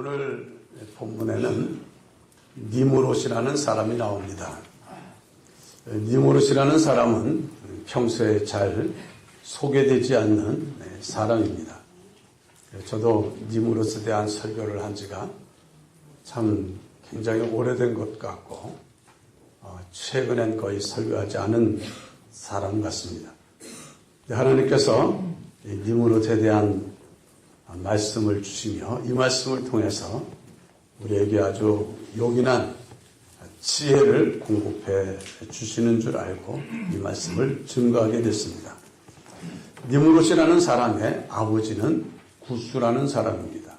오늘 본문에는 니므롯이라는 사람이 나옵니다. 니므롯이라는 사람은 평소에 잘 소개되지 않는 사람입니다. 저도 니므롯에 대한 설교를 한 지가 참 굉장히 오래된 것 같고 최근엔 거의 설교하지 않은 사람 같습니다. 하나님께서 니므롯에 대한 말씀을 주시며 이 말씀을 통해서 우리에게 아주 요긴한 지혜를 공급해 주시는 줄 알고 이 말씀을 증거하게 됐습니다. 니므롯이라는 사람의 아버지는 구스라는 사람입니다.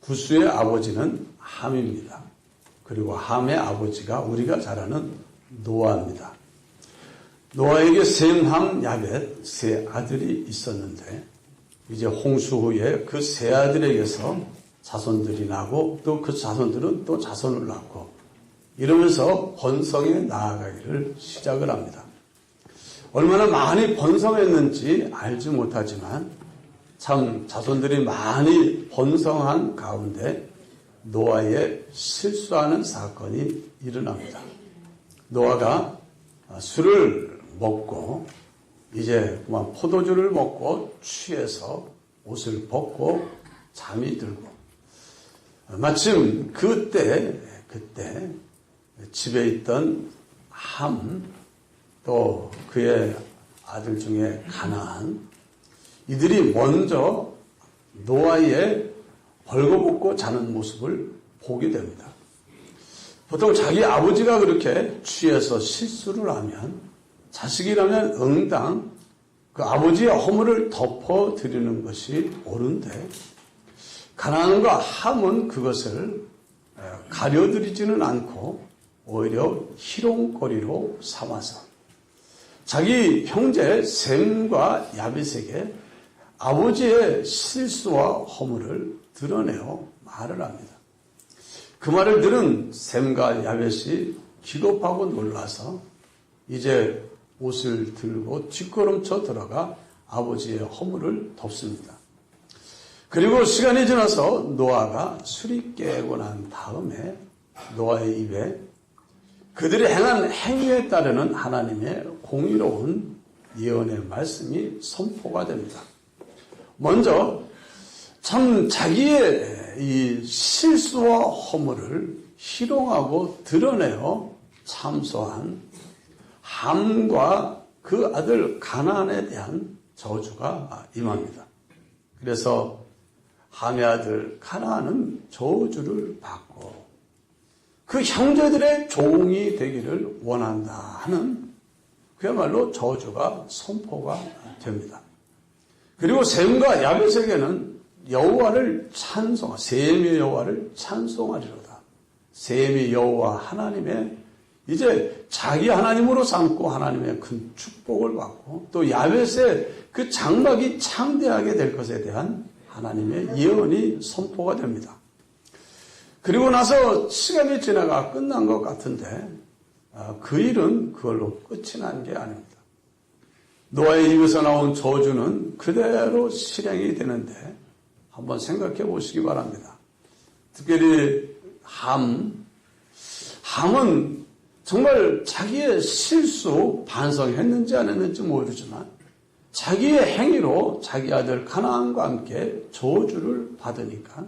구스의 아버지는 함입니다. 그리고 함의 아버지가 우리가 잘 아는 노아입니다. 노아에게 셈, 함, 야벳 세 아들이 있었는데 이제 홍수 후에 그 세 아들에게서 자손들이 나고 또 그 자손들은 또 자손을 낳고 이러면서 번성에 나아가기를 시작을 합니다. 얼마나 많이 번성했는지 알지 못하지만 참 자손들이 많이 번성한 가운데 노아의 실수하는 사건이 일어납니다. 노아가 술을 먹고 이제 그만 포도주를 먹고 취해서 옷을 벗고 잠이 들고 마침 그때 집에 있던 함 또 그의 아들 중에 가나안 이들이 먼저 노아의 벌거벗고 자는 모습을 보게 됩니다. 보통 자기 아버지가 그렇게 취해서 실수를 하면 자식이라면 응당 그 아버지의 허물을 덮어드리는 것이 옳은데 가나안과 함은 그것을 가려드리지는 않고 오히려 희롱거리로 삼아서 자기 형제 셈과 야벳에게 아버지의 실수와 허물을 드러내어 말을 합니다. 그 말을 들은 셈과 야벳이 기겁하고 놀라서 이제 옷을 들고 뒷걸음쳐 들어가 아버지의 허물을 덮습니다. 그리고 시간이 지나서 노아가 술이 깨고 난 다음에 노아의 입에 그들이 행한 행위에 따르는 하나님의 공의로운 예언의 말씀이 선포가 됩니다. 먼저 참 자기의 이 실수와 허물을 희롱하고 드러내어 참소한 함과 그 아들 가나안에 대한 저주가 임합니다. 그래서 함의 아들 가나안은 저주를 받고 그 형제들의 종이 되기를 원한다 하는 그야말로 저주가 선포가 됩니다. 그리고 셈과 야벳에게는 여호와를 셈이 여호와를 찬송하리로다. 셈이 여호와 하나님의 이제 자기 하나님으로 삼고 하나님의 큰 축복을 받고 또 야벳의 그 장막이 창대하게 될 것에 대한 하나님의 예언이 선포가 됩니다. 그리고 나서 시간이 지나가 끝난 것 같은데 그 일은 그걸로 끝이 난 게 아닙니다. 노아의 입에서 나온 저주는 그대로 실행이 되는데 한번 생각해 보시기 바랍니다. 특별히 함은 정말 자기의 실수 반성했는지 안 했는지 모르지만 자기의 행위로 자기 아들 가나안과 함께 저주를 받으니까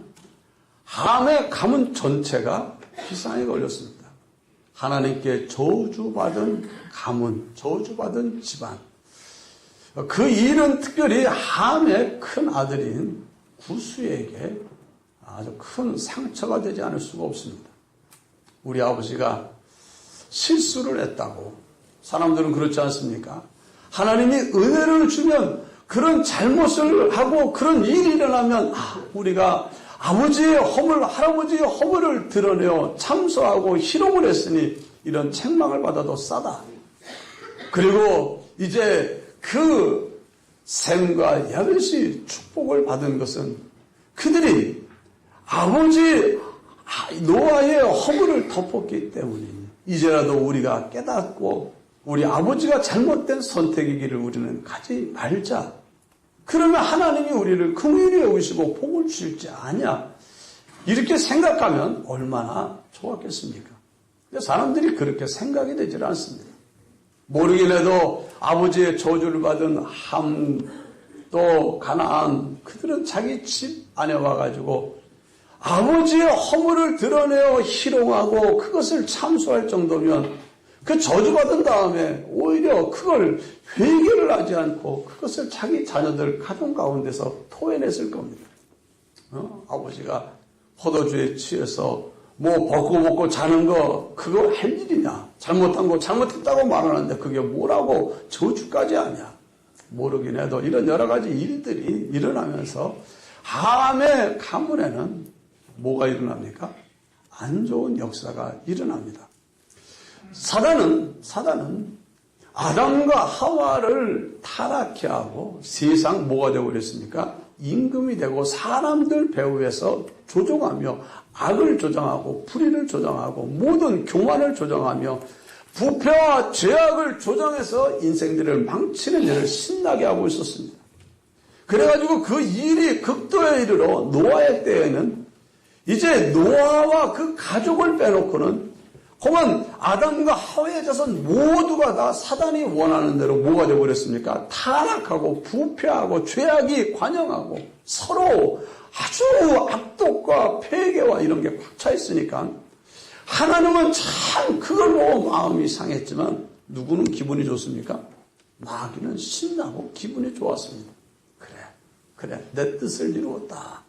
함의 가문 전체가 비상에 걸렸습니다. 하나님께 저주받은 가문, 저주받은 집안. 그 일은 특별히 함의 큰 아들인 구스에게 아주 큰 상처가 되지 않을 수가 없습니다. 우리 아버지가 실수를 했다고 사람들은 그렇지 않습니까? 하나님이 은혜를 주면 그런 잘못을 하고 그런 일이 일어나면 우리가 아버지의 허물, 할아버지의 허물을 드러내어 참소하고 희롱을 했으니 이런 책망을 받아도 싸다. 그리고 이제 그 셈과 야벳이 축복을 받은 것은 그들이 아버지 노아의 허물을 덮었기 때문입니다. 이제라도 우리가 깨닫고 우리 아버지가 잘못된 선택이기를 우리는 가지 말자. 그러면 하나님이 우리를 긍휼히 여기시고 복을 주실지 아냐. 이렇게 생각하면 얼마나 좋았겠습니까? 근데 사람들이 그렇게 생각이 되질 않습니다. 모르긴 해도 아버지의 저주를 받은 함, 또 가나안, 그들은 자기 집 안에 와가지고 아버지의 허물을 드러내어 희롱하고 그것을 참수할 정도면 그 저주받은 다음에 오히려 그걸 회개를 하지 않고 그것을 자기 자녀들 가정 가운데서 토해냈을 겁니다. 아버지가 포도주에 취해서 뭐 벗고 먹고 자는 거 그거 할 일이냐? 잘못한 거 잘못했다고 말하는데 그게 뭐라고 저주까지 하냐? 모르긴 해도 이런 여러 가지 일들이 일어나면서 함의 가문에는 뭐가 일어납니까? 안 좋은 역사가 일어납니다. 사단은 아담과 하와를 타락케 하고 세상 뭐가 되어버렸습니까? 임금이 되고 사람들 배후에서 조종하며 악을 조장하고 불의를 조장하고 모든 교만을 조장하며 부패와 죄악을 조장해서 인생들을 망치는 일을 신나게 하고 있었습니다. 그래가지고 그 일이 극도에 이르러 노아의 때에는 이제 노아와 그 가족을 빼놓고는 그러면 아담과 하와의 자손 모두가 다 사단이 원하는 대로 뭐가 되어버렸습니까? 타락하고 부패하고 죄악이 관영하고 서로 아주 악독과 폐괴와 이런 게 꽉 차 있으니까 하나님은 참 그걸로 마음이 상했지만 누구는 기분이 좋습니까? 마귀는 신나고 기분이 좋았습니다. 그래 내 뜻을 이루었다.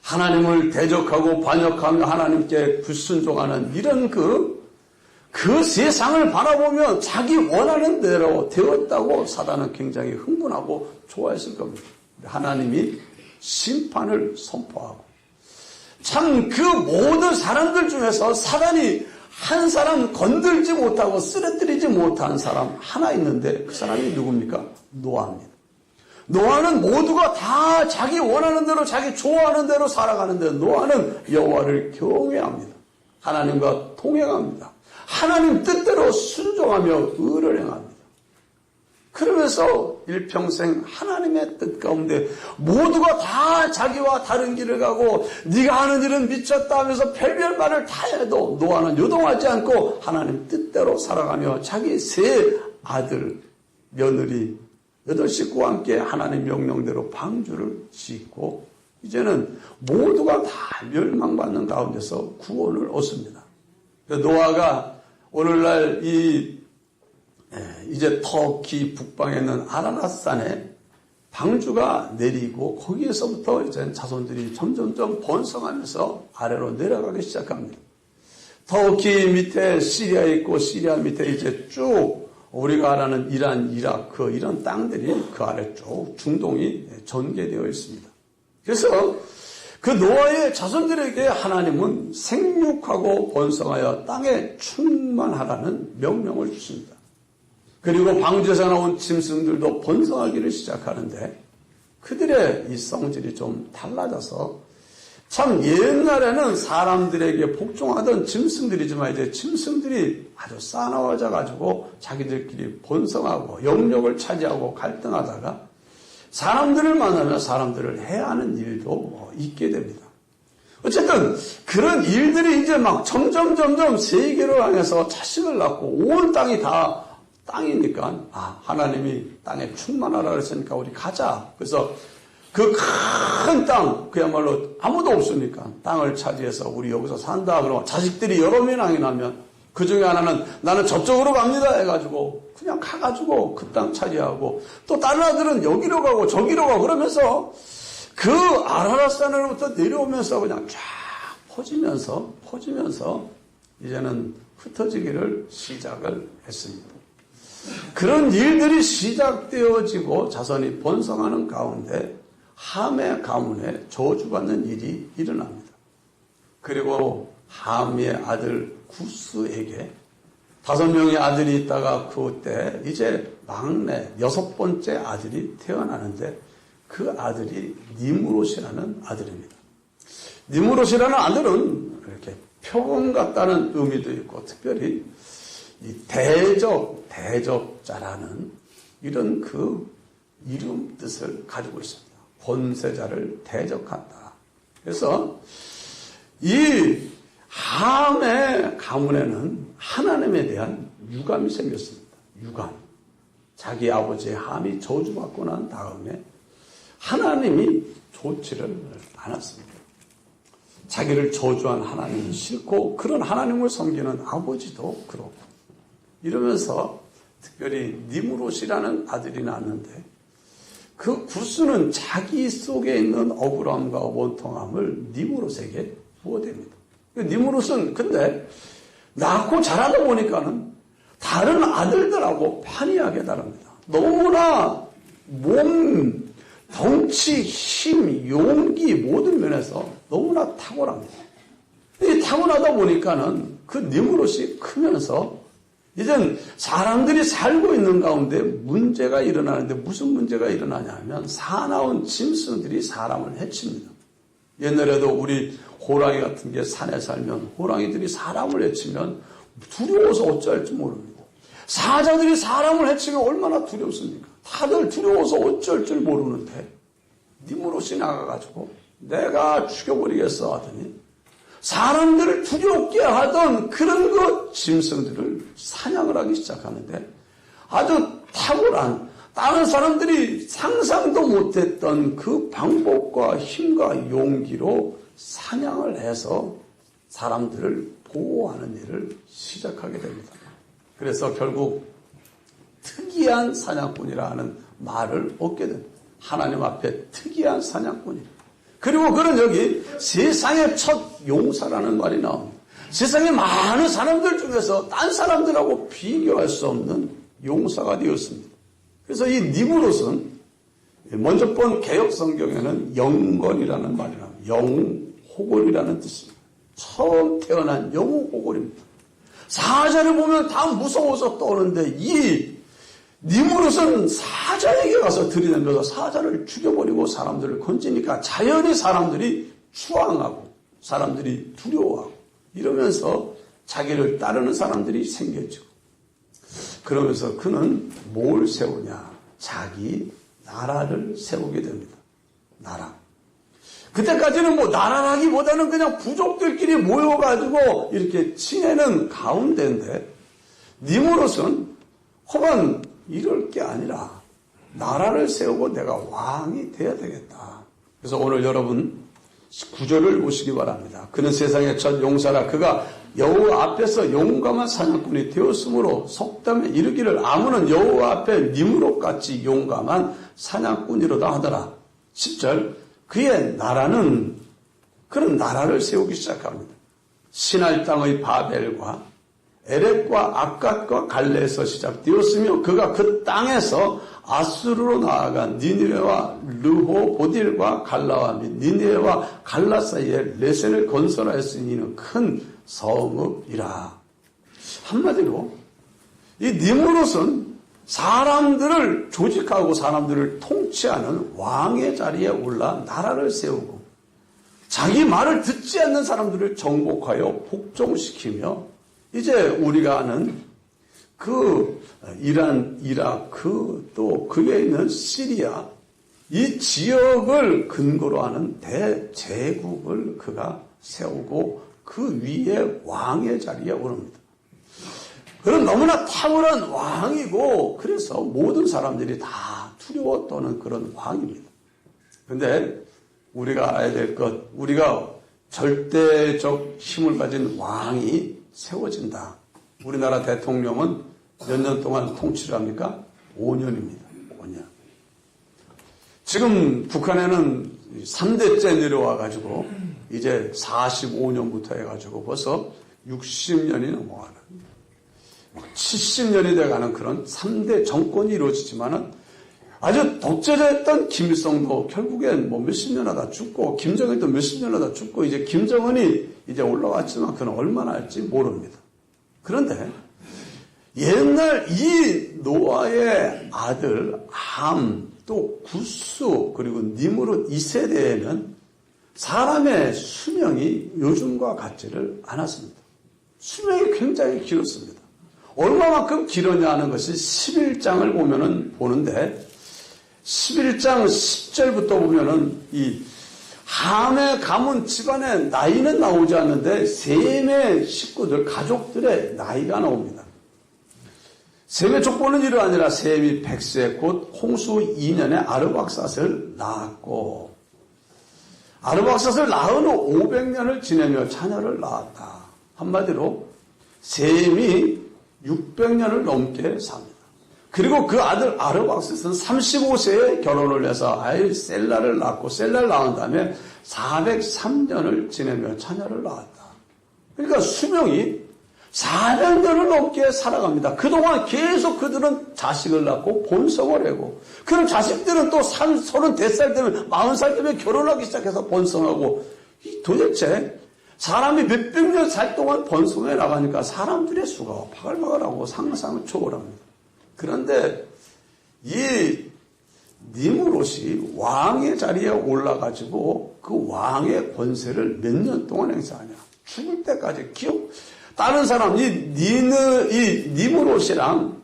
하나님을 대적하고 반역하며 하나님께 불순종하는 이런 그 세상을 바라보며 자기 원하는 대로 되었다고 사단은 굉장히 흥분하고 좋아했을 겁니다. 하나님이 심판을 선포하고 참 그 모든 사람들 중에서 사단이 한 사람 건들지 못하고 쓰러뜨리지 못한 사람 하나 있는데 그 사람이 누굽니까? 노아입니다. 노아는 모두가 다 자기 원하는 대로 자기 좋아하는 대로 살아가는데 노아는 여호와를 경외합니다. 하나님과 동행합니다. 하나님 뜻대로 순종하며 의를 행합니다. 그러면서 일평생 하나님의 뜻 가운데 모두가 다 자기와 다른 길을 가고 네가 하는 일은 미쳤다 하면서 별별 말을 다 해도 노아는 요동하지 않고 하나님 뜻대로 살아가며 자기 세 아들, 며느리, 8식구와 함께 하나님 명령대로 방주를 짓고 이제는 모두가 다 멸망받는 가운데서 구원을 얻습니다. 노아가 오늘날 이제 터키 북방에 있는 아라랏산에 방주가 내리고 거기에서부터 이제 자손들이 점점점 번성하면서 아래로 내려가기 시작합니다. 터키 밑에 시리아 있고 시리아 밑에 이제 쭉 우리가 알아는 이란, 이라크 이런 땅들이 그 아래 쭉 중동이 전개되어 있습니다. 그래서 그 노아의 자손들에게 하나님은 생육하고 번성하여 땅에 충만하라는 명령을 주십니다. 그리고 방주에서 나온 짐승들도 번성하기를 시작하는데 그들의 이 성질이 좀 달라져서 참 옛날에는 사람들에게 복종하던 짐승들이지만 이제 짐승들이 아주 싸나워져 가지고 자기들끼리 번성하고 영역을 차지하고 갈등하다가 사람들을 만나면 사람들을 해하는 일도 있게 됩니다. 어쨌든 그런 일들이 이제 막 점점 세계를 향해서 자식을 낳고 온 땅이 다 땅이니까 하나님이 땅에 충만하라 그랬으니까 우리 가자. 그래서 그 큰 땅, 그야말로 아무도 없으니까 땅을 차지해서 우리 여기서 산다. 그러면 자식들이 여러 명이 나면 그 중에 하나는 나는 저쪽으로 갑니다 해가지고 그냥 가가지고 그 땅 차지하고 또 다른 아들은 여기로 가고 저기로 가고 그러면서 그 아라랏산으로부터 내려오면서 그냥 쫙 퍼지면서 이제는 흩어지기를 시작을 했습니다. 그런 일들이 시작되어지고 자손이 번성하는 가운데 함의 가문에 저주받는 일이 일어납니다. 그리고 함의 아들 구스에게 5명의 아들이 있다가 그때 이제 막내 6번째 아들이 태어나는데 그 아들이 니므롯이라는 아들입니다. 니므롯이라는 아들은 이렇게 표범 같다는 의미도 있고 특별히 이 대적자라는 이런 그 이름 뜻을 가지고 있습니다. 권세자를 대적한다. 그래서 이 함의 가문에는 하나님에 대한 유감이 생겼습니다. 유감. 자기 아버지의 함이 저주받고 난 다음에 하나님이 좋지를 않았습니다. 자기를 저주한 하나님이 싫고 그런 하나님을 섬기는 아버지도 그렇고 이러면서 특별히 니므롯이라는 아들이 낳았는데 그 구스는 자기 속에 있는 억울함과 원통함을 니므롯에게 부어댑니다. 니므롯은 근데 낳고 자라다 보니까는 다른 아들들하고 판이하게 다릅니다. 너무나 몸, 덩치, 힘, 용기 모든 면에서 너무나 탁월합니다. 이 타고나다 보니까는 그 니므롯이 크면서 이젠 사람들이 살고 있는 가운데 문제가 일어나는데 무슨 문제가 일어나냐면 사나운 짐승들이 사람을 해칩니다. 옛날에도 우리 호랑이 같은 게 산에 살면 호랑이들이 사람을 해치면 두려워서 어찌할지 모릅니다. 사자들이 사람을 해치면 얼마나 두렵습니까? 다들 두려워서 어쩔 줄 모르는데 니므롯이 나가가지고 내가 죽여버리겠어 하더니 사람들을 두렵게 하던 그런 그 짐승들을 사냥을 하기 시작하는데 아주 탁월한 다른 사람들이 상상도 못했던 그 방법과 힘과 용기로 사냥을 해서 사람들을 보호하는 일을 시작하게 됩니다. 그래서 결국 특이한 사냥꾼이라 하는 말을 얻게 됩니다. 하나님 앞에 특이한 사냥꾼이다. 그리고 그는 여기 세상의 첫 용사라는 말이 나옵니다. 세상의 많은 사람들 중에서 딴 사람들하고 비교할 수 없는 용사가 되었습니다. 그래서 이 니므롯은 먼저 본 개역 성경에는 영건이라는 말이 나옵니다. 영호골이라는 뜻입니다. 처음 태어난 영호골입니다. 사자를 보면 다 무서워서 떠오는데 이 니므롯은 사자에게 가서 들이대면서 사자를 죽여버리고 사람들을 건지니까 자연히 사람들이 추앙하고 사람들이 두려워하고 이러면서 자기를 따르는 사람들이 생겼죠. 그러면서 그는 뭘 세우냐? 자기 나라를 세우게 됩니다. 나라. 그때까지는 뭐 나라라기보다는 그냥 부족들끼리 모여가지고 이렇게 지내는 가운데인데 니므롯은 혹은 이럴 게 아니라 나라를 세우고 내가 왕이 돼야 되겠다. 그래서 오늘 여러분 구절을 보시기 바랍니다. 그는 세상의 첫 용사라 그가 여호와 앞에서 용감한 사냥꾼이 되었으므로 속담에 이르기를 아무는 여호와 앞에 니므롯같이 용감한 사냥꾼이로다 하더라. 10절 그의 나라는 그런 나라를 세우기 시작합니다. 시날 땅의 바벨과 에렉과 아갓과 갈레에서 시작되었으며 그가 그 땅에서 아수르로 나아가 니느웨와 르호보딜과 갈라와 및 니느웨와 갈라 사이에 레센을 건설하였으니 이는 큰 성읍이라. 한마디로 이 니므롯은 사람들을 조직하고 사람들을 통치하는 왕의 자리에 올라 나라를 세우고 자기 말을 듣지 않는 사람들을 정복하여 복종시키며 이제 우리가 아는 그 이란, 이라크 또 그에 있는 시리아 이 지역을 근거로 하는 대제국을 그가 세우고 그 위에 왕의 자리에 오릅니다. 그는 너무나 탁월한 왕이고 그래서 모든 사람들이 다 두려워 떠는 그런 왕입니다. 그런데 우리가 알아야 될 것, 우리가 절대적 힘을 가진 왕이 세워진다. 우리나라 대통령은 몇 년 동안 통치를 합니까? 5년입니다. 5년. 지금 북한에는 3대째 내려와가지고 이제 45년부터 해가지고 벌써 60년이 넘어가는 70년이 돼가는 그런 3대 정권이 이루어지지만은 아주 독재자였던 김일성도 결국엔 뭐 몇십 년 하다 죽고 김정일도 몇십 년 하다 죽고 이제 김정은이 이제 올라왔지만 그는 얼마나 할지 모릅니다. 그런데 옛날 이 노아의 아들 함 또 구스 그리고 니므롯 이 세대에는 사람의 수명이 요즘과 같지를 않았습니다. 수명이 굉장히 길었습니다. 얼마만큼 길었냐 하는 것이 11장을 보면은 보는데 11장 10절부터 보면은 이 함의 가문 집안의 나이는 나오지 않는데 셈의 식구들, 가족들의 나이가 나옵니다. 셈의 족보는 이러하니라. 셈이 100세 곧 홍수 2년에 아르박삿을 낳았고 아르박삿을 낳은 후 500년을 지내며 자녀를 낳았다. 한마디로 셈이 600년을 넘게 삽니다. 그리고 그 아들 아르박삿은 35세에 결혼을 해서 아이 셀라를 낳고 셀라를 낳은 다음에 403년을 지내며 자녀를 낳았다. 그러니까 수명이 400년을 넘게 살아갑니다. 그동안 계속 그들은 자식을 낳고 번성을 하고 그럼 자식들은 또 30살 되면 40살 되면 결혼하기 시작해서 번성하고 도대체 사람이 몇백 년 살 동안 번성해 나가니까 사람들의 수가 바글바글하고 상상을 초월합니다. 그런데 이 니므롯이 왕의 자리에 올라가지고 그 왕의 권세를 몇 년 동안 행사하냐. 죽을 때까지 다른 사람, 이 니므롯이랑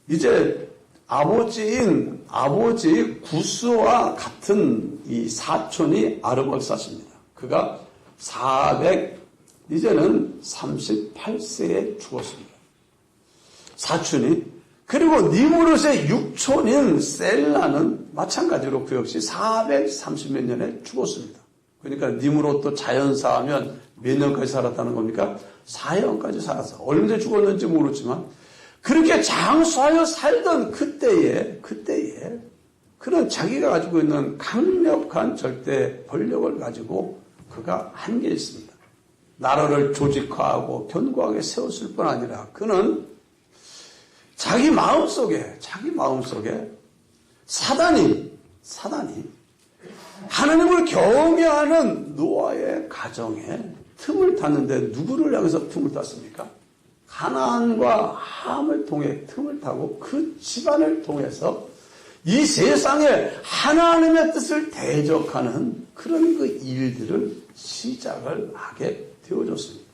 이제 아버지 구스와 같은 이 사촌이 아르박삿입니다. 그가 이제는 38세에 죽었습니다. 사촌이. 그리고 니므롯의 육촌인 셀라는 마찬가지로 그 역시 430몇 년에 죽었습니다. 그러니까 니므롯도 자연사하면 몇 년까지 살았다는 겁니까? 4년까지 살았어. 언제 죽었는지 모르지만 그렇게 장수하여 살던 그때에 그런 자기가 가지고 있는 강력한 절대 권력을 가지고 그가 한 게 있습니다. 나라를 조직화하고 견고하게 세웠을 뿐 아니라 그는 자기 마음속에 사단이 하나님을 경외하는 노아의 가정에 틈을 탔는데 누구를 향해서 틈을 탔습니까? 가나안과 함을 통해 틈을 타고 그 집안을 통해서 이 세상에 하나님의 뜻을 대적하는 그런 그 일들을 시작을 하게 되어졌습니다.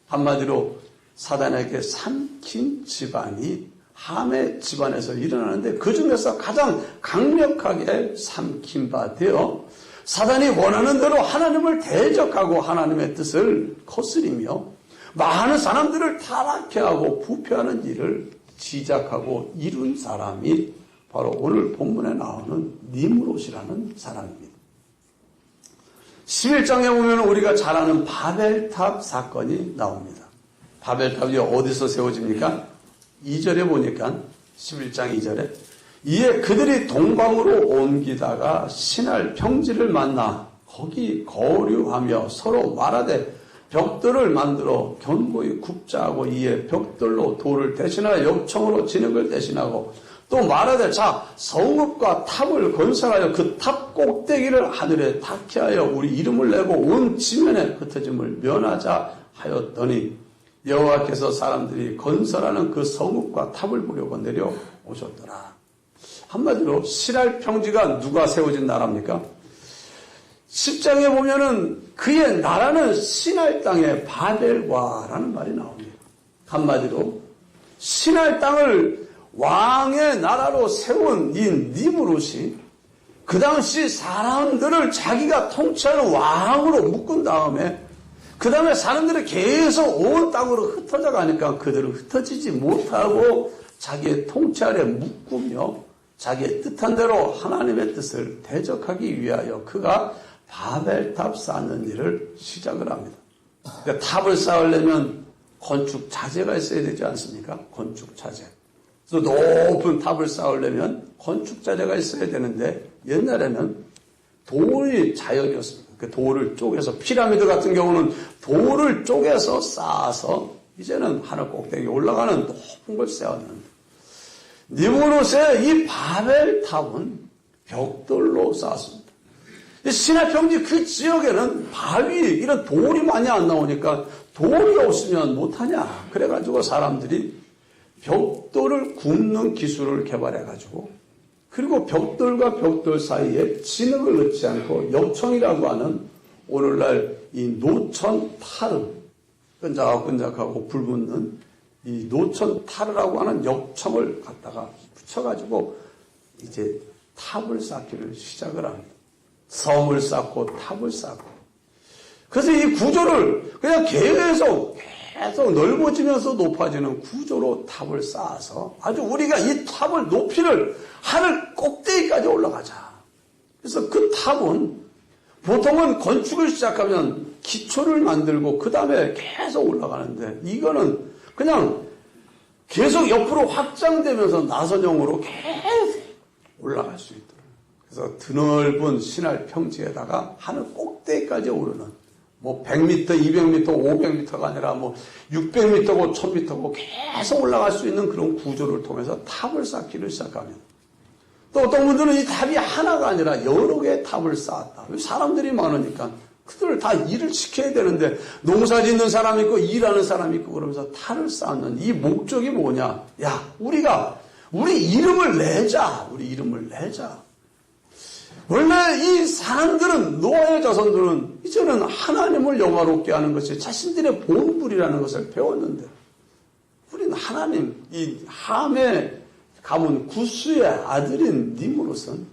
한마디로 사단에게 삼킨 집안이 함의 집안에서 일어나는데 그 중에서 가장 강력하게 삼킨 바 되어 사단이 원하는 대로 하나님을 대적하고 하나님의 뜻을 거스리며 많은 사람들을 타락케 하고 부패하는 일을 시작하고 이룬 사람이 바로 오늘 본문에 나오는 니므롯이라는 사람입니다. 11장에 보면 우리가 잘 아는 바벨탑 사건이 나옵니다. 바벨탑이 어디서 세워집니까? 2절에 보니까 11장 2절에 이에 그들이 동방으로 옮기다가 신할 평지를 만나 거기 거류하며 서로 말하되 벽돌을 만들어 견고히 굽자하고 이에 벽돌로 돌을 대신하여 역청으로 진흙을 대신하고 또 말하되 자 성읍과 탑을 건설하여 그 탑 꼭대기를 하늘에 닿게 하여 우리 이름을 내고 온 지면에 흩어짐을 면하자 하였더니 여호와께서 사람들이 건설하는 그 성읍과 탑을 보려고 내려오셨더라. 한마디로 신할 평지가 누가 세워진 나라입니까? 10장에 보면은 그의 나라는 신할 땅의 바벨과라는 말이 나옵니다. 한마디로 신할 땅을 왕의 나라로 세운 이 니므롯이 그 당시 사람들을 자기가 통치하는 왕으로 묶은 다음에 그 다음에 사람들이 계속 온 땅으로 흩어져 가니까 그들은 흩어지지 못하고 자기의 통치 아래 묶으며 자기의 뜻한 대로 하나님의 뜻을 대적하기 위하여 그가 바벨탑 쌓는 일을 시작을 합니다. 그러니까 탑을 쌓으려면 건축 자재가 있어야 되지 않습니까? 건축 자재. 그래서 높은 탑을 쌓으려면 건축 자재가 있어야 되는데 옛날에는 돌이 자연이었습니다. 그 돌을 쪼개서 피라미드 같은 경우는 돌을 쪼개서 쌓아서 이제는 하늘 꼭대기에 올라가는 높은 걸 세웠는데 니므롯의 이 바벨탑은 벽돌로 쌓았습니다. 신할 평지 그 지역에는 바위 이런 돌이 많이 안 나오니까 돌이 없으면 못하냐. 그래가지고 사람들이 벽돌을 굽는 기술을 개발해가지고 그리고 벽돌과 벽돌 사이에 진흙을 넣지 않고 역청이라고 하는 오늘날 이 노천 타르 끈적끈적하고 불붙는 이 노천 타르라고 하는 역청을 갖다가 붙여가지고 이제 탑을 쌓기를 시작을 합니다. 섬을 쌓고 탑을 쌓고. 그래서 이 구조를 그냥 계속 넓어지면서 높아지는 구조로 탑을 쌓아서 아주 우리가 이 탑을 높이를 하늘 꼭대기까지 올라가자. 그래서 그 탑은 보통은 건축을 시작하면 기초를 만들고 그 다음에 계속 올라가는데 이거는 그냥 계속 옆으로 확장되면서 나선형으로 계속 올라갈 수 있도록. 그래서 드넓은 신할 평지에다가 하늘 꼭대기까지 오르는 뭐 100m, 200m, 500m가 아니라 뭐 600m고 1000m고 계속 올라갈 수 있는 그런 구조를 통해서 탑을 쌓기를 시작합니다. 또 어떤 분들은 이 탑이 하나가 아니라 여러 개의 탑을 쌓았다. 사람들이 많으니까 그들 다 일을 시켜야 되는데 농사 짓는 사람이 있고 일하는 사람이 있고 그러면서 탑을 쌓는 이 목적이 뭐냐? 야, 우리 이름을 내자. 우리 이름을 내자. 원래 이 사람들은, 노아의 자손들은 이제는 하나님을 영화롭게 하는 것이 자신들의 본분이라는 것을 배웠는데, 우리는 하나님, 이 함의 가문 구스의 아들인 니므롯은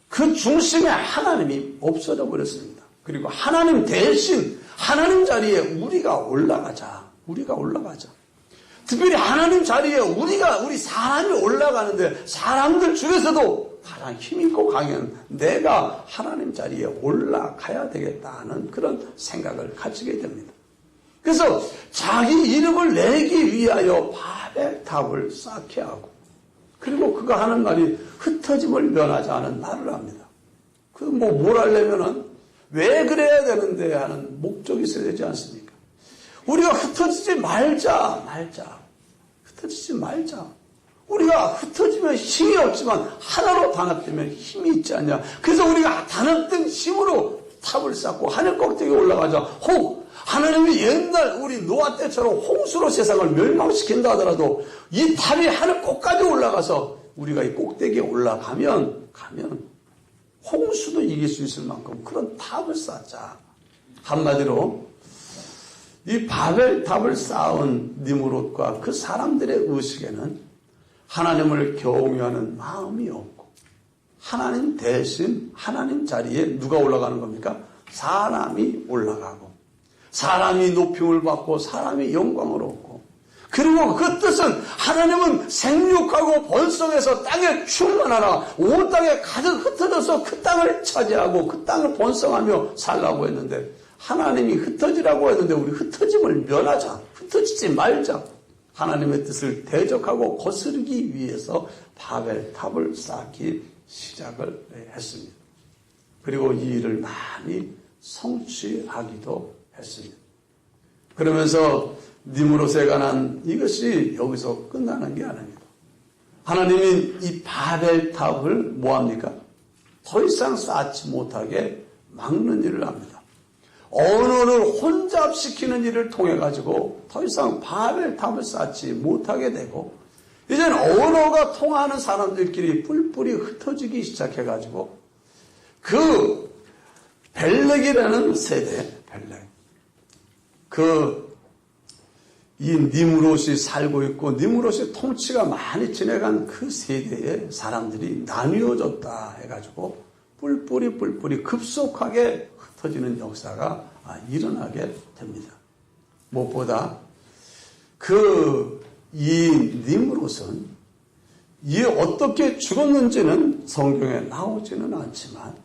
그 중심에 하나님이 없어져 버렸습니다. 그리고 하나님 대신 하나님 자리에 우리가 올라가자. 특별히 하나님 자리에 우리 사람이 올라가는데 사람들 중에서도 가장 힘있고 강한 내가 하나님 자리에 올라가야 되겠다는 그런 생각을 가지게 됩니다. 그래서 자기 이름을 내기 위하여 바벨탑을 쌓게 하고 그리고 그가 하는 말이 흩어짐을 면하지 않은 말을 합니다. 뭘 하려면은 왜 그래야 되는데 하는 목적이 있어야 되지 않습니까? 우리가 흩어지지 말자. 우리가 흩어지면 힘이 없지만 하나로 단합되면 힘이 있지 않냐. 그래서 우리가 단합된 힘으로 탑을 쌓고 하늘 꼭대기에 올라가자. 하나님이 옛날 우리 노아 때처럼 홍수로 세상을 멸망시킨다 하더라도 이 탑이 하늘 꼭까지 올라가서 우리가 이 꼭대기에 올라가면 홍수도 이길 수 있을 만큼 그런 탑을 쌓자. 한마디로 이 바벨탑을 쌓은 니므롯과 그 사람들의 의식에는 하나님을 경외하는 마음이 없고 하나님 대신 하나님 자리에 누가 올라가는 겁니까? 사람이 올라가고 사람이 높임을 받고 사람이 영광을 얻고 그리고 그 뜻은 하나님은 생육하고 번성해서 땅에 충만하라 온 땅에 가득 흩어져서 그 땅을 차지하고 그 땅을 번성하며 살라고 했는데 하나님이 흩어지라고 했는데 우리 흩어짐을 면하자. 흩어지지 말자. 하나님의 뜻을 대적하고 거스르기 위해서 바벨탑을 쌓기 시작을 했습니다. 그리고 이 일을 많이 성취하기도 했습니다. 그러면서 니므롯에 관한 이것이 여기서 끝나는 게 아닙니다. 하나님이 이 바벨탑을 뭐합니까? 더 이상 쌓지 못하게 막는 일을 합니다. 언어를 혼잡시키는 일을 통해 가지고 더 이상 바벨탑을 쌓지 못하게 되고 이제는 언어가 통하는 사람들끼리 뿔뿔이 흩어지기 시작해 가지고 그 벨렉이라는 세대, 이 니므롯이 살고 있고 니므롯의 통치가 많이 지내간 그 세대의 사람들이 나뉘어졌다 해가지고 뿔뿔이 급속하게 흩어지는 역사가 일어나게 됩니다. 무엇보다 이 니므롯은 어떻게 죽었는지는 성경에 나오지는 않지만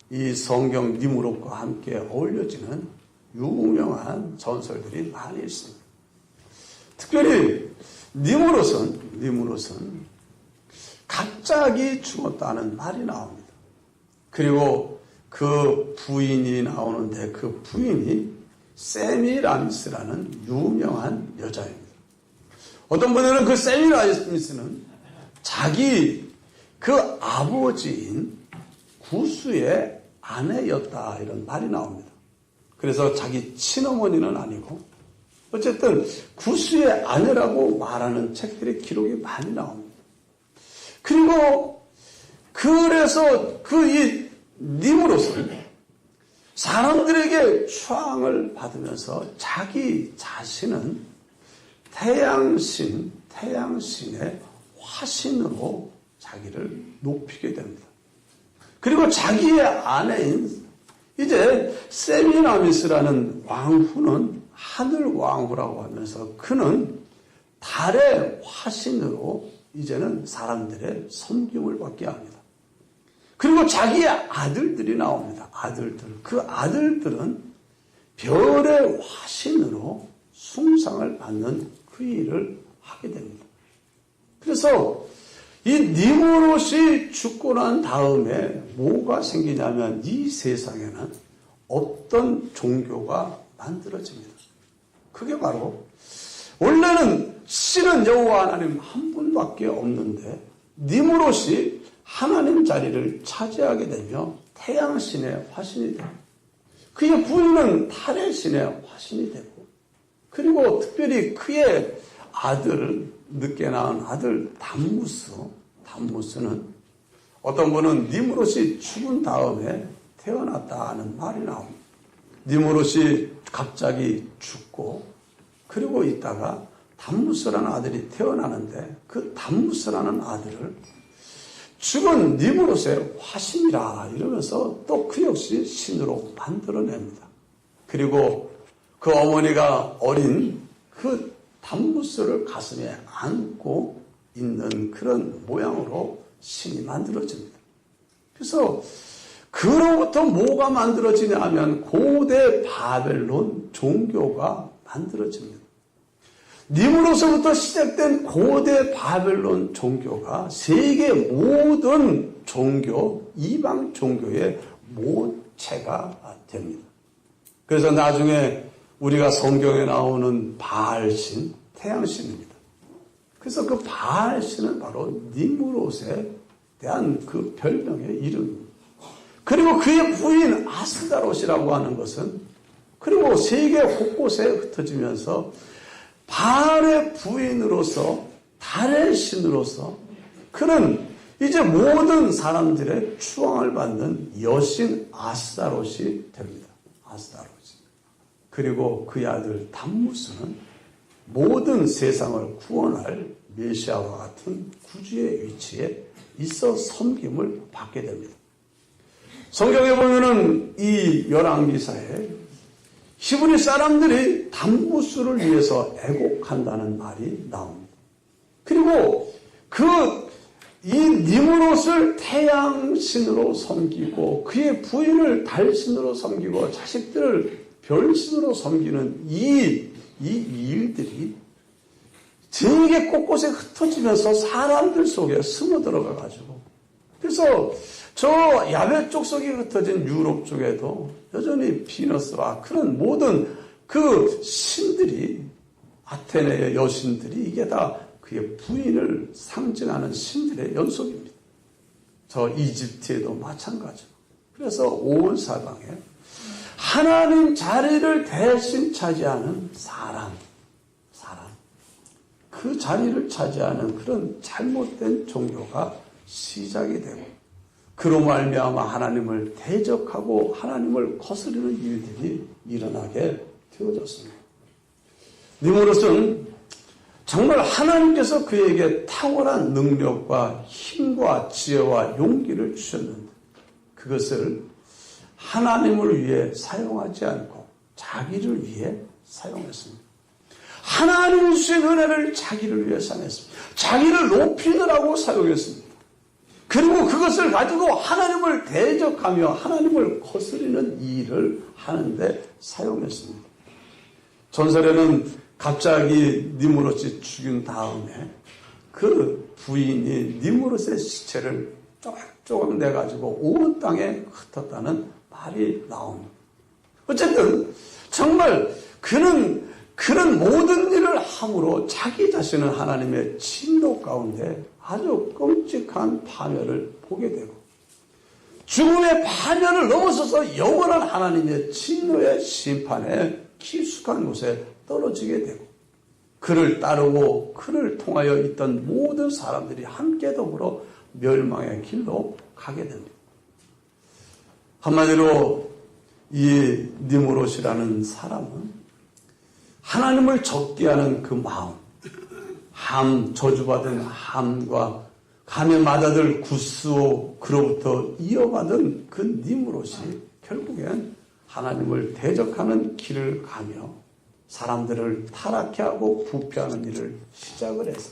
이 성경 니므롯과 함께 어울려지는 유명한 전설들이 많이 있습니다. 특별히 니므롯은 갑자기 죽었다는 말이 나옵니다. 그리고 그 부인이 나오는데 그 부인이 세미라미스라는 유명한 여자입니다. 어떤 분들은 그 세미라미스는 자기 그 아버지인 구스의 아내였다 이런 말이 나옵니다. 그래서 자기 친어머니는 아니고 어쨌든 구스의 아내라고 말하는 책들의 기록이 많이 나옵니다. 그리고 그래서 이 니므롯은 사람들에게 추앙을 받으면서 자기 자신은 태양신의 화신으로 자기를 높이게 됩니다. 그리고 자기의 아내인 이제 세미라미스라는 왕후는 하늘 왕후라고 하면서 그는 달의 화신으로 이제는 사람들의 섬김을 받게 합니다. 그리고 자기의 아들들이 나옵니다. 아들들. 그 아들들은 별의 화신으로 숭상을 받는 그 일을 하게 됩니다. 그래서 이 니무롯이 죽고 난 다음에 뭐가 생기냐면 이 세상에는 어떤 종교가 만들어집니다. 그게 바로 원래는 신은 여호와 하나님 한 분밖에 없는데 니무롯이 하나님 자리를 차지하게 되며 태양신의 화신이 되고 그의 부인은 달의 신의 화신이 되고 그리고 특별히 그의 아들을 늦게 낳은 아들 담무스는 어떤 분은 니무롯이 죽은 다음에 태어났다 하는 말이 나옵니다. 니무롯이 갑자기 죽고 그리고 있다가 담무스라는 아들이 태어나는데 그 담무스라는 아들을 죽은 니무롯의 화신이라 이러면서 또 그 역시 신으로 만들어냅니다. 그리고 그 어머니가 어린 그 담무스를 가슴에 안고 있는 그런 모양으로 신이 만들어집니다. 그래서 그로부터 뭐가 만들어지냐 하면 고대 바벨론 종교가 만들어집니다. 니무롯으로부터 시작된 고대 바벨론 종교가 세계 모든 종교, 이방 종교의 모체가 됩니다. 그래서 나중에 우리가 성경에 나오는 바알신, 태양신입니다. 그래서 그 바알신은 바로 니무롯에 대한 그 별명의 이름입니다. 그리고 그의 부인 아스다롯이라고 하는 것은 그리고 세계 곳곳에 흩어지면서 바알의 부인으로서 달의 신으로서 그는 이제 모든 사람들의 추앙을 받는 여신 아스다롯이 됩니다. 아스다롯이. 그리고 그의 아들 담무스는 모든 세상을 구원할 메시아와 같은 구주의 위치에 있어 섬김을 받게 됩니다. 성경에 보면은 이 열왕기사에 히브리 사람들이 담무스를 위해서 애곡한다는 말이 나옵니다. 그리고 이 니무롯을 태양신으로 섬기고 그의 부인을 달신으로 섬기고 자식들을 별신으로 섬기는 이 일들이 세계 곳곳에 흩어지면서 사람들 속에 스며 들어가가지고 그래서 저 야베 쪽 속에 흩어진 유럽 쪽에도 여전히 비너스와 그런 모든 그 신들이 아테네의 여신들이 이게 다 그의 부인을 상징하는 신들의 연속입니다. 저 이집트에도 마찬가지고 그래서 온 사방에 하나님 자리를 대신 차지하는 사람 그 자리를 차지하는 그런 잘못된 종교가 시작이 되고 그로 말미암아 하나님을 대적하고 하나님을 거스르는 일들이 일어나게 되어졌습니다. 니무롯은 정말 하나님께서 그에게 탁월한 능력과 힘과 지혜와 용기를 주셨는데 그것을 하나님을 위해 사용하지 않고 자기를 위해 사용했습니다. 하나님이 주신 은혜를 자기를 위해 사용했습니다. 자기를 높이느라고 사용했습니다. 그리고 그것을 가지고 하나님을 대적하며 하나님을 거스르는 일을 하는데 사용했습니다. 전설에는 갑자기 니무롯이 죽인 다음에 그 부인이 니무롯의 시체를 조각조각 내가지고 온 땅에 흩었다는 말이 나옵니다. 어쨌든 정말 그는 그런 모든 일을 함으로 자기 자신은 하나님의 진노 가운데 아주 끔찍한 파멸을 보게 되고 죽음의 파멸을 넘어서서 영원한 하나님의 진노의 심판에 깊숙한 곳에 떨어지게 되고 그를 따르고 그를 통하여 있던 모든 사람들이 함께 더불어 멸망의 길로 가게 됩니다. 한마디로 이 니무롯이라는 사람은 하나님을 적게 하는 그 마음, 저주받은 함과 감에 맞아들 구스오 그로부터 이어받은 그 니므롯이 결국엔 하나님을 대적하는 길을 가며 사람들을 타락해 하고 부패하는 일을 시작을 해서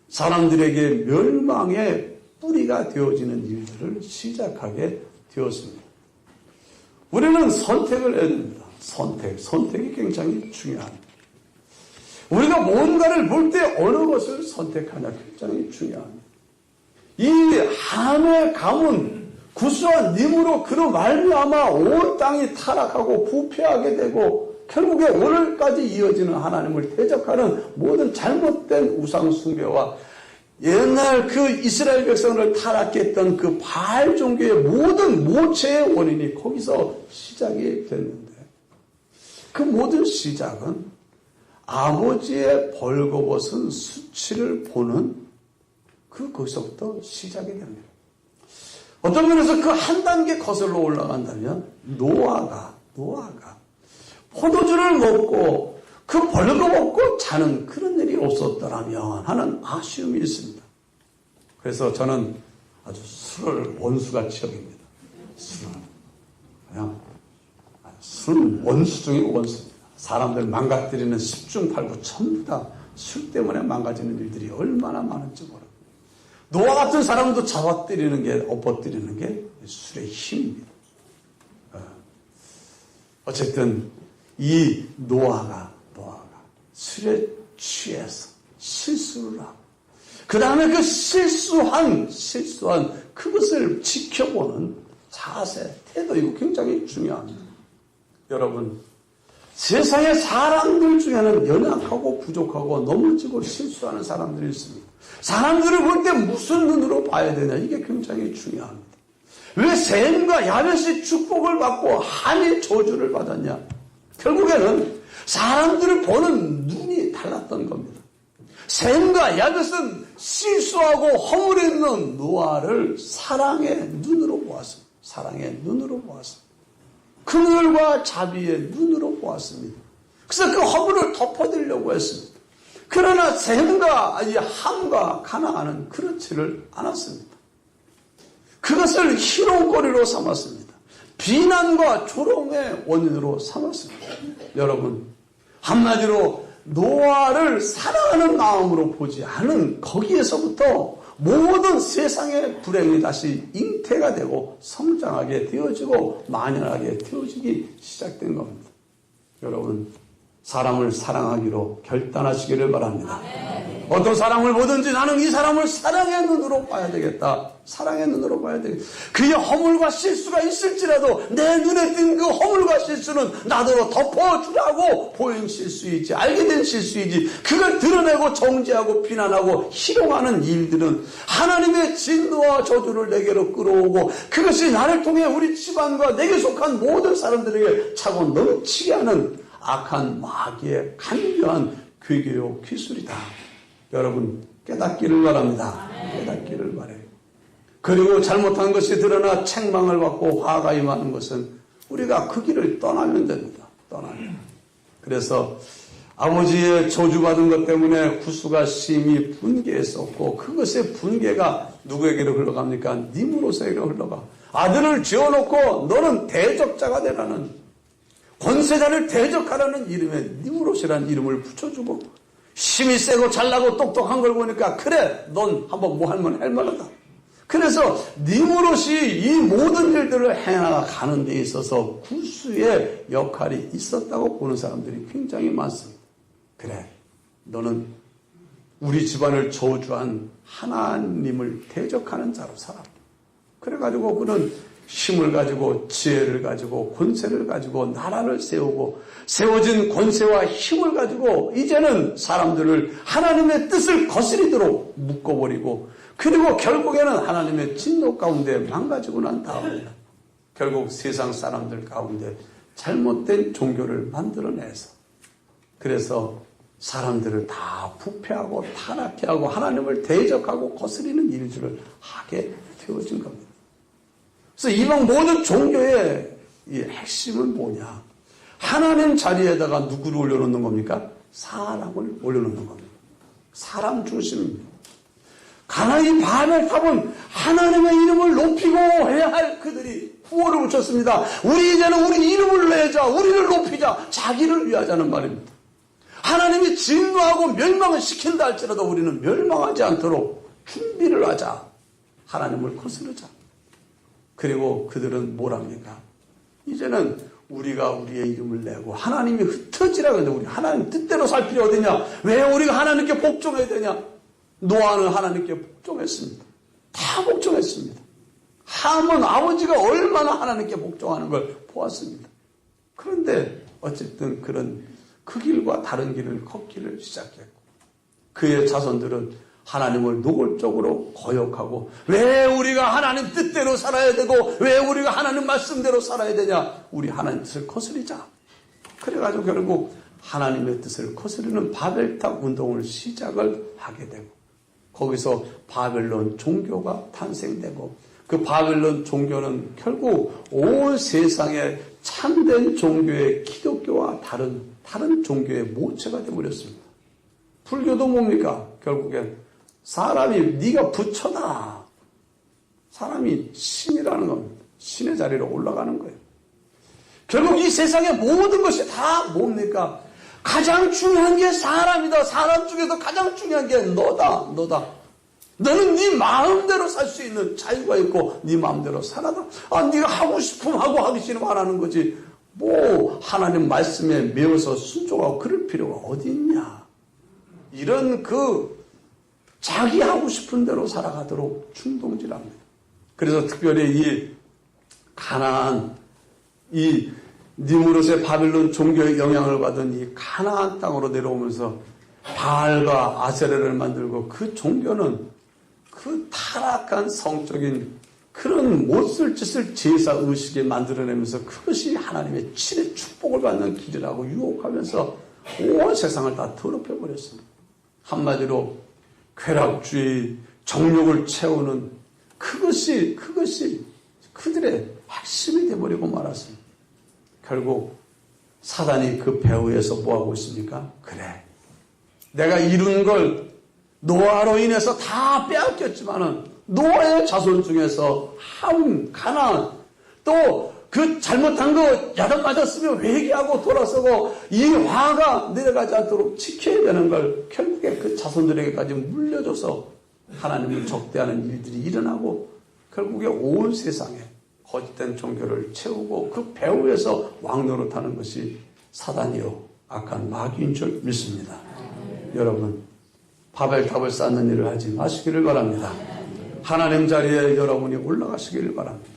사람들에게 멸망의 뿌리가 되어지는 일들을 시작하게 되었습니다. 우리는 선택을 해야 됩니다. 선택이 굉장히 중요합니다. 우리가 뭔가를 볼 때 어느 것을 선택하냐 굉장히 중요합니다. 이 함의 가문 구스와 님으로 그로 말미암아 온 땅이 타락하고 부패하게 되고 결국에 오늘까지 이어지는 하나님을 대적하는 모든 잘못된 우상 숭배와 옛날 그 이스라엘 백성을 타락게 했던 그 바알 종교의 모든 모체의 원인이 거기서 시작이 됐는데 그 모든 시작은 아버지의 벌거벗은 수치를 보는 거기서부터 시작이 됩니다. 어떤 면에서 그 한 단계 거슬러 올라간다면 노아가 포도주를 먹고 그 벌거벗고 자는 그런 일이 없었더라면 하는 아쉬움이 있습니다. 그래서 저는 아주 술을 원수같이 여깁니다. 술은 원수 중에 원수입니다. 사람들 망가뜨리는 10중 8구 전부 다 술 때문에 망가지는 일들이 얼마나 많은지 모릅니다. 노아 같은 사람도 엎어뜨리는 게 술의 힘입니다. 어쨌든 이 노아가 술에 취해서 실수를 하고 그 다음에 그 실수한 그것을 지켜보는 자세, 태도 이거 굉장히 중요합니다. 여러분 세상의 사람들 중에는 연약하고 부족하고 넘어지고 실수하는 사람들이 있습니다. 사람들을 볼 때 무슨 눈으로 봐야 되냐 이게 굉장히 중요합니다. 왜 셈과 야벳이 축복을 받고 함이 저주를 받았냐? 결국에는 사람들을 보는 눈이 달랐던 겁니다. 셈과 야벳은 실수하고 허물에 있는 노아를 사랑의 눈으로 보았습니다. 긍휼과 자비의 눈으로 보았습니다. 그래서 그 허물을 덮어드리려고 했습니다. 그러나 셈과 함과 가나안은 그렇지를 않았습니다. 그것을 희롱거리로 삼았습니다. 비난과 조롱의 원인으로 삼았습니다. 여러분 한마디로 노아를 사랑하는 마음으로 보지 않은 거기에서부터 모든 세상의 불행이 다시 잉태가 되고 성장하게 되어지고 만연하게 되어지기 시작된 겁니다. 여러분 사람을 사랑하기로 결단하시기를 바랍니다. 어떤 사람을 보든지 나는 이 사람을 사랑의 눈으로 봐야 되겠다. 그의 허물과 실수가 있을지라도 내 눈에 띈 그 허물과 실수는 나더러 덮어주라고 보인 실수이지 알게 된 실수이지 그걸 드러내고 정죄하고 비난하고 희롱하는 일들은 하나님의 진노와 저주를 내게로 끌어오고 그것이 나를 통해 우리 집안과 내게 속한 모든 사람들에게 차고 넘치게 하는 악한 마귀의 간교한 괴계요 기술이다. 여러분 깨닫기를 바랍니다. 깨닫기를 바라요. 그리고 잘못한 것이 드러나 책망을 받고 화가 임하는 것은 우리가 그 길을 떠나면 됩니다. 그래서 아버지의 저주받은 것 때문에 구스가 심히 분개했었고 그것의 분개가 누구에게로 흘러갑니까? 니므롯에게로 흘러가. 아들을 지어놓고 너는 대적자가 되라는 권세자를 대적하라는 이름에 니므롯이라는 이름을 붙여주고 힘이 세고 잘나고 똑똑한 걸 보니까 그래 넌 한번 뭐 하면 할만하다. 그래서 니므롯이 이 모든 일들을 해나가는 데 있어서 구스의 역할이 있었다고 보는 사람들이 굉장히 많습니다. 그래 너는 우리 집안을 저주한 하나님을 대적하는 자로 살아. 그래가지고 그는 힘을 가지고 지혜를 가지고 권세를 가지고 나라를 세우고 세워진 권세와 힘을 가지고 이제는 사람들을 하나님의 뜻을 거스리도록 묶어버리고 그리고 결국에는 하나님의 진노 가운데 망가지고 난 다음에 결국 세상 사람들 가운데 잘못된 종교를 만들어내서 그래서 사람들을 다 부패하고 타락해 하고 하나님을 대적하고 거스리는 일들을 하게 되어진 겁니다. 그래서 이방 모든 종교의 이 핵심은 뭐냐? 하나님 자리에다가 누구를 올려놓는 겁니까? 사람을 올려놓는 겁니다. 사람 중심입니다. 가나안 바벨탑은 하나님의 이름을 높이고 해야 할 그들이 구호를 붙였습니다. 우리 이름을 내자, 우리를 높이자, 자기를 위하자는 말입니다. 하나님이 진노하고 멸망을 시킨다 할지라도 우리는 멸망하지 않도록 준비를 하자. 하나님을 거스르자. 그리고 그들은 뭘 합니까? 이제는 우리가 우리의 이름을 내고 하나님이 흩어지라고 했는데 우리 하나님 뜻대로 살 필요 어디냐? 왜 우리가 하나님께 복종해야 되냐? 노아는 하나님께 복종했습니다. 다 복종했습니다. 함은 아버지가 얼마나 하나님께 복종하는 걸 보았습니다. 그런데 어쨌든 그런 그 길과 다른 길을 걷기를 시작했고 그의 자손들은 하나님을 노골적으로 거역하고 왜 우리가 하나님 뜻대로 살아야 되고 왜 우리가 하나님 말씀대로 살아야 되냐? 우리 하나님 뜻을 거스리자. 그래가지고 결국 하나님의 뜻을 거스르는 바벨탑 운동을 시작을 하게 되고 거기서 바벨론 종교가 탄생되고 그 바벨론 종교는 결국 온 세상의 참된 종교의 기독교와 다른 종교의 모체가 되어버렸습니다. 불교도 뭡니까? 결국엔 사람이 네가 부처다. 사람이 신이라는 겁니다. 신의 자리로 올라가는 거예요. 결국 이 세상의 모든 것이 다 뭡니까? 가장 중요한 게 사람이다. 사람 중에서 가장 중요한 게 너다. 너는 네 마음대로 살 수 있는 자유가 있고 네 마음대로 살아라. 네가 하고 싶으면 하고 하기 싫으면 안 하는 거지. 뭐 하나님 말씀에 매어서 순종하고 그럴 필요가 어디 있냐. 이런 자기 하고 싶은 대로 살아가도록 충동질합니다. 그래서 특별히 이 가나안, 이 니무롯의 바벨론 종교의 영향을 받은 이 가나안 땅으로 내려오면서 바알과 아세라를 만들고 그 종교는 그 타락한 성적인 그런 못쓸 짓을 제사 의식에 만들어내면서 그것이 하나님의 친의 축복을 받는 길이라고 유혹하면서 온 세상을 다 더럽혀버렸습니다. 한마디로 쾌락주의, 정욕을 채우는 그것이 그들의 핵심이 되어버리고 말았습니다. 결국 사단이 그 배후에서 뭐하고 있습니까? 그래, 내가 이룬 걸 노아로 인해서 다 빼앗겼지만은 노아의 자손 중에서 함, 가나안 또 그 잘못한 거 야단 맞았으면 회개하고 돌아서고 이 화가 내려가지 않도록 지켜야 되는 걸 결국에 그 자손들에게까지 물려줘서 하나님을 적대하는 일들이 일어나고 결국에 온 세상에 거짓된 종교를 채우고 그 배후에서 왕노릇하는 것이 사단이요 악한 마귀인 줄 믿습니다. 여러분 바벨탑을 쌓는 일을 하지 마시기를 바랍니다. 하나님 자리에 여러분이 올라가시기를 바랍니다.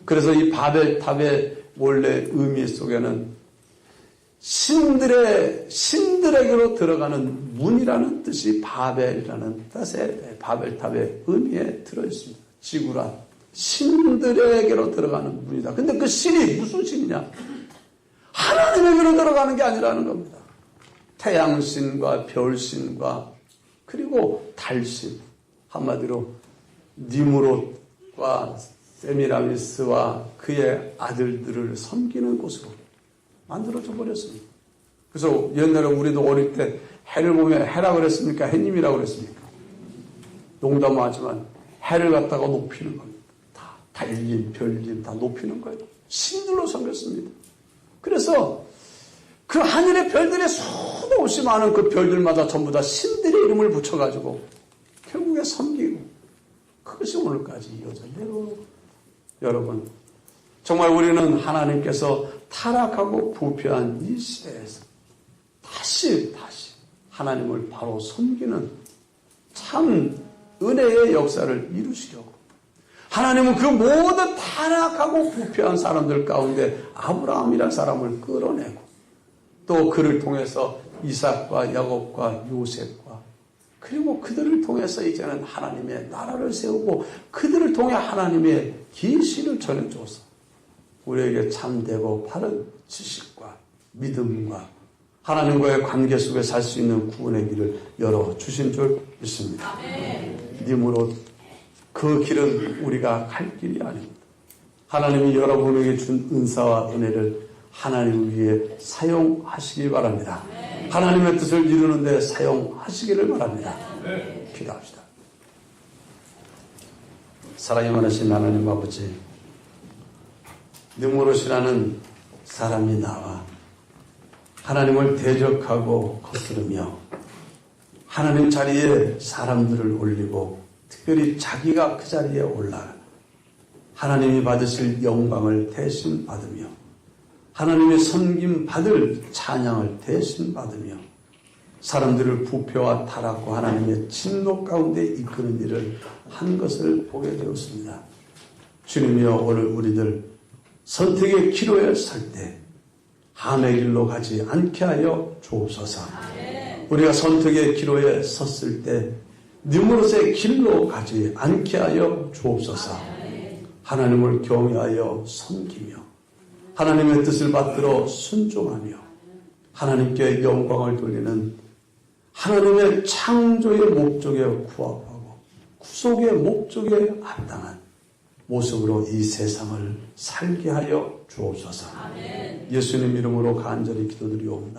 그래서 이 바벨탑의 원래 의미 속에는 신들에게로 들어가는 문이라는 뜻이 바벨이라는 뜻의 바벨탑의 의미에 들어있습니다. 지구란 신들에게로 들어가는 문이다. 근데 그 신이 무슨 신이냐? 하나님에게로 들어가는 게 아니라는 겁니다. 태양신과 별신과 그리고 달신, 한마디로 니무롯과 세미라미스와 그의 아들들을 섬기는 곳으로 만들어져 버렸습니다. 그래서 옛날에 우리도 어릴 때 해를 보면 해라 그랬습니까? 해님이라고 그랬습니까? 농담하지만 해를 갖다가 높이는 겁니다. 다 달림, 별림 다 높이는 거예요. 신들로 섬겼습니다. 그래서 그 하늘의 별들의 수도 없이 많은 그 별들마다 전부 다 신들의 이름을 붙여가지고 결국에 섬기고 그것이 오늘까지 이어져 내려오고 여러분 정말 우리는 하나님께서 타락하고 부패한 이 시대에서 다시 하나님을 바로 섬기는 참 은혜의 역사를 이루시려고 하나님은 그 모든 타락하고 부패한 사람들 가운데 아브라함이라는 사람을 끌어내고 또 그를 통해서 이삭과 야곱과 요셉과 그리고 그들을 통해서 이제는 하나님의 나라를 세우고 그들을 통해 하나님의 계시를 전해줘서 우리에게 참되고 바른 지식과 믿음과 하나님과의 관계 속에 살 수 있는 구원의 길을 열어주신 줄 믿습니다. 님으로 그 길은 우리가 갈 길이 아닙니다. 하나님이 여러분에게 준 은사와 은혜를 하나님을 위해 사용하시기 바랍니다. 하나님의 뜻을 이루는 데 사용하시기를 바랍니다. 기도합시다. 사랑이 많으신 하나님 아버지, 느무롯이라는 사람이 나와 하나님을 대적하고 거스르며 하나님 자리에 사람들을 올리고 특별히 자기가 그 자리에 올라 하나님이 받으실 영광을 대신 받으며 하나님의 섬김 받을 찬양을 대신 받으며 사람들을 부패와 타락과 하나님의 진노 가운데 이끄는 일을 한 것을 보게 되었습니다. 주님이여, 오늘 우리들 선택의 기로에 설 때 함의 길로 가지 않게 하여 주옵소서. 우리가 선택의 기로에 섰을 때 느무롯의 길로 가지 않게 하여 주옵소서. 하나님을 경외하여 섬기며 하나님의 뜻을 받들어 순종하며 하나님께 영광을 돌리는 하나님의 창조의 목적에 부합하고 구속의 목적에 합당한 모습으로 이 세상을 살게 하여 주옵소서. 예수님 이름으로 간절히 기도드리옵나이다.